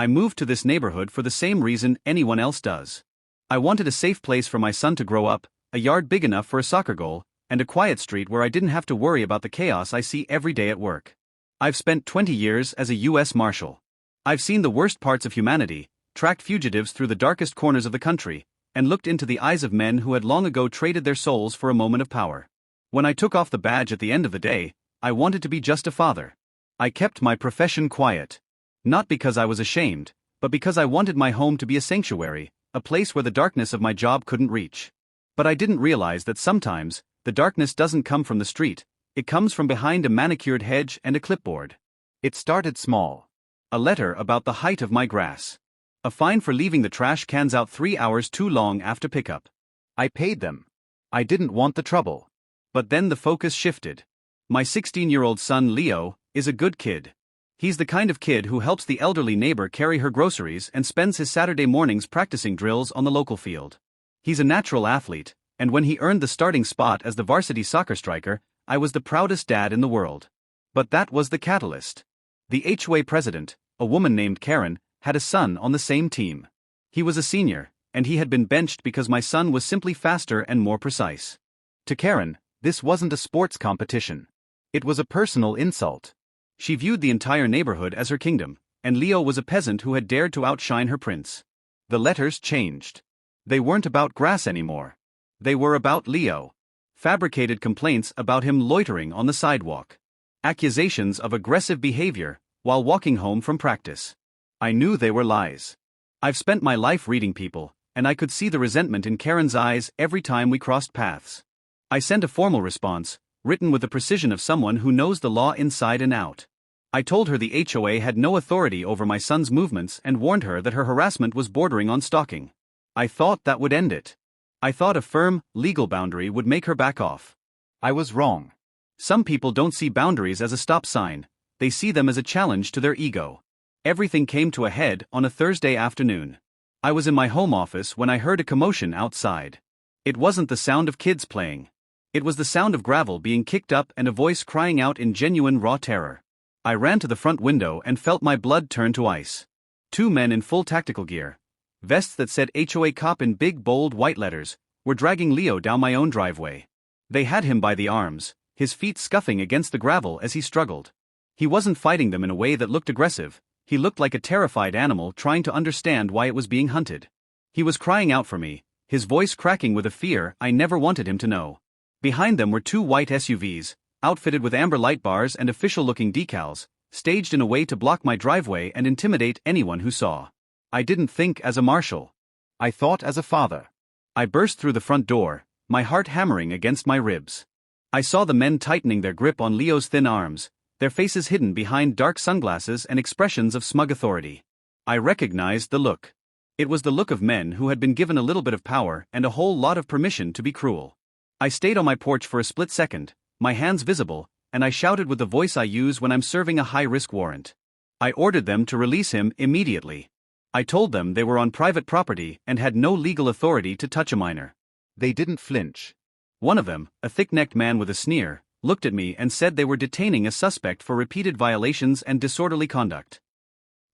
I moved to this neighborhood for the same reason anyone else does. I wanted a safe place for my son to grow up, a yard big enough for a soccer goal, and a quiet street where I didn't have to worry about the chaos I see every day at work. I've spent 20 years as a U.S. Marshal. I've seen the worst parts of humanity, tracked fugitives through the darkest corners of the country, and looked into the eyes of men who had long ago traded their souls for a moment of power. When I took off the badge at the end of the day, I wanted to be just a father. I kept my profession quiet. Not because I was ashamed, but because I wanted my home to be a sanctuary, a place where the darkness of my job couldn't reach. But I didn't realize that sometimes, the darkness doesn't come from the street, it comes from behind a manicured hedge and a clipboard. It started small. A letter about the height of my grass. A fine for leaving the trash cans out 3 hours too long after pickup. I paid them. I didn't want the trouble. But then the focus shifted. My 16-year-old son Leo is a good kid. He's the kind of kid who helps the elderly neighbor carry her groceries and spends his Saturday mornings practicing drills on the local field. He's a natural athlete, and when he earned the starting spot as the varsity soccer striker, I was the proudest dad in the world. But that was the catalyst. The HOA president, a woman named Karen, had a son on the same team. He was a senior, and he had been benched because my son was simply faster and more precise. To Karen, this wasn't a sports competition. It was a personal insult. She viewed the entire neighborhood as her kingdom, and Leo was a peasant who had dared to outshine her prince. The letters changed. They weren't about grass anymore. They were about Leo. Fabricated complaints about him loitering on the sidewalk. Accusations of aggressive behavior while walking home from practice. I knew they were lies. I've spent my life reading people, and I could see the resentment in Karen's eyes every time we crossed paths. I sent a formal response, written with the precision of someone who knows the law inside and out. I told her the HOA had no authority over my son's movements and warned her that her harassment was bordering on stalking. I thought that would end it. I thought a firm, legal boundary would make her back off. I was wrong. Some people don't see boundaries as a stop sign, they see them as a challenge to their ego. Everything came to a head on a Thursday afternoon. I was in my home office when I heard a commotion outside. It wasn't the sound of kids playing. It was the sound of gravel being kicked up and a voice crying out in genuine raw terror. I ran to the front window and felt my blood turn to ice. 2 men in full tactical gear, vests that said HOA cop in big bold white letters, were dragging Leo down my own driveway. They had him by the arms, his feet scuffing against the gravel as he struggled. He wasn't fighting them in a way that looked aggressive, he looked like a terrified animal trying to understand why it was being hunted. He was crying out for me, his voice cracking with a fear I never wanted him to know. Behind them were 2 white SUVs, outfitted with amber light bars and official-looking decals, staged in a way to block my driveway and intimidate anyone who saw. I didn't think as a marshal. I thought as a father. I burst through the front door, my heart hammering against my ribs. I saw the men tightening their grip on Leo's thin arms, their faces hidden behind dark sunglasses and expressions of smug authority. I recognized the look. It was the look of men who had been given a little bit of power and a whole lot of permission to be cruel. I stayed on my porch for a split second, my hands visible, and I shouted with the voice I use when I'm serving a high-risk warrant. I ordered them to release him immediately. I told them they were on private property and had no legal authority to touch a minor. They didn't flinch. One of them, a thick-necked man with a sneer, looked at me and said they were detaining a suspect for repeated violations and disorderly conduct.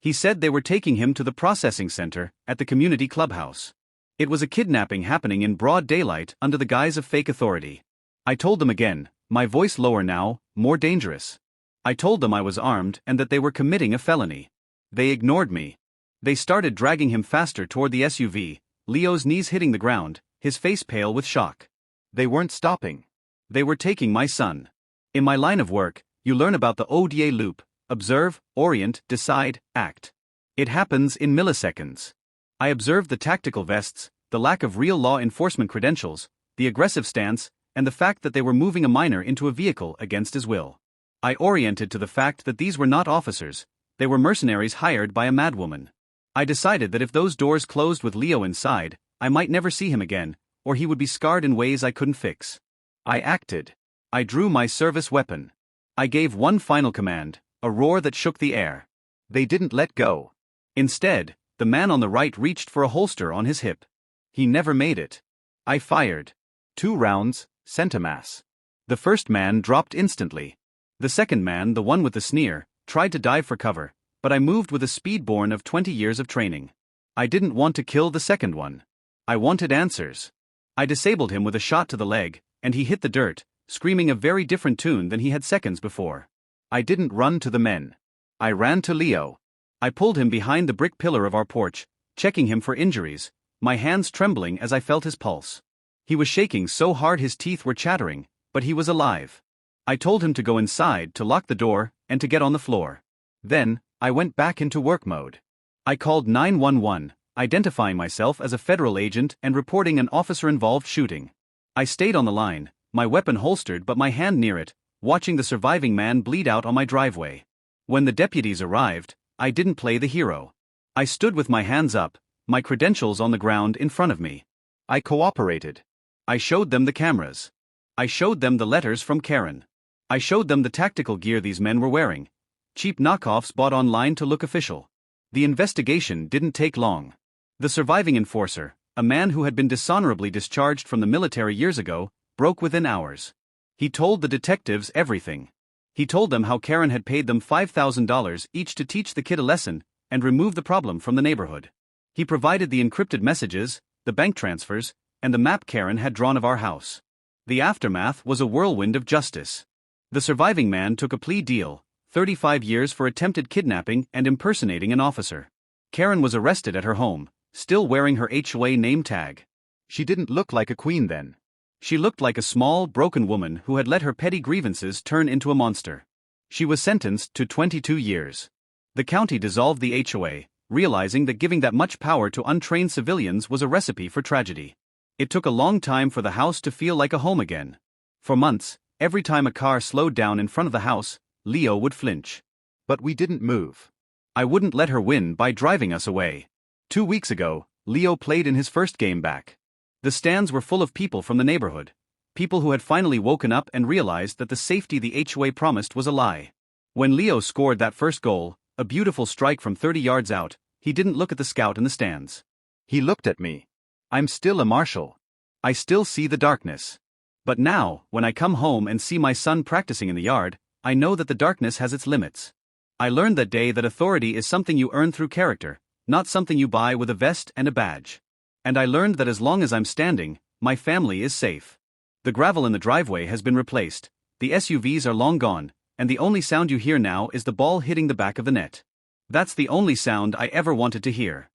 He said they were taking him to the processing center at the community clubhouse. It was a kidnapping happening in broad daylight under the guise of fake authority. I told them again, my voice lower now, more dangerous. I told them I was armed and that they were committing a felony. They ignored me. They started dragging him faster toward the SUV, Leo's knees hitting the ground, his face pale with shock. They weren't stopping. They were taking my son. In my line of work, you learn about the ODA loop: observe, orient, decide, act. It happens in milliseconds. I observed the tactical vests, the lack of real law enforcement credentials, the aggressive stance, and the fact that they were moving a minor into a vehicle against his will. I oriented to the fact that these were not officers, they were mercenaries hired by a madwoman. I decided that if those doors closed with Leo inside, I might never see him again, or he would be scarred in ways I couldn't fix. I acted. I drew my service weapon. I gave one final command, a roar that shook the air. They didn't let go. Instead, the man on the right reached for a holster on his hip. He never made it. I fired. 2 rounds, sent a mass. The first man dropped instantly. The second man, the one with the sneer, tried to dive for cover, But I moved with a speed born of 20 years of training. I didn't want to kill the second one. I wanted answers. I disabled him with a shot to the leg, and he hit the dirt, screaming a very different tune than he had seconds before. I didn't run to the men. I ran to Leo. I pulled him behind the brick pillar of our porch, checking him for injuries, my hands trembling as I felt his pulse. He was shaking so hard his teeth were chattering, but he was alive. I told him to go inside, to lock the door, and to get on the floor. Then, I went back into work mode. I called 911, identifying myself as a federal agent and reporting an officer-involved shooting. I stayed on the line, my weapon holstered but my hand near it, watching the surviving man bleed out on my driveway. When the deputies arrived, I didn't play the hero. I stood with my hands up, my credentials on the ground in front of me. I cooperated. I showed them the cameras. I showed them the letters from Karen. I showed them the tactical gear these men were wearing. Cheap knockoffs bought online to look official. The investigation didn't take long. The surviving enforcer, a man who had been dishonorably discharged from the military years ago, broke within hours. He told the detectives everything. He told them how Karen had paid them $5,000 each to teach the kid a lesson and remove the problem from the neighborhood. He provided the encrypted messages, the bank transfers, and the map Karen had drawn of our house. The aftermath was a whirlwind of justice. The surviving man took a plea deal, 35 years for attempted kidnapping and impersonating an officer. Karen was arrested at her home, still wearing her HOA name tag. She didn't look like a queen then. She looked like a small, broken woman who had let her petty grievances turn into a monster. She was sentenced to 22 years. The county dissolved the HOA, realizing that giving that much power to untrained civilians was a recipe for tragedy. It took a long time for the house to feel like a home again. For months, every time a car slowed down in front of the house, Leo would flinch. But we didn't move. I wouldn't let her win by driving us away. 2 weeks ago, Leo played in his first game back. The stands were full of people from the neighborhood, people who had finally woken up and realized that the safety the HOA promised was a lie. When Leo scored that first goal, a beautiful strike from 30 yards out, he didn't look at the scout in the stands. He looked at me. I'm still a Marshal. I still see the darkness. But now, when I come home and see my son practicing in the yard, I know that the darkness has its limits. I learned that day that authority is something you earn through character, not something you buy with a vest and a badge. And I learned that as long as I'm standing, my family is safe. The gravel in the driveway has been replaced, the SUVs are long gone, and the only sound you hear now is the ball hitting the back of the net. That's the only sound I ever wanted to hear.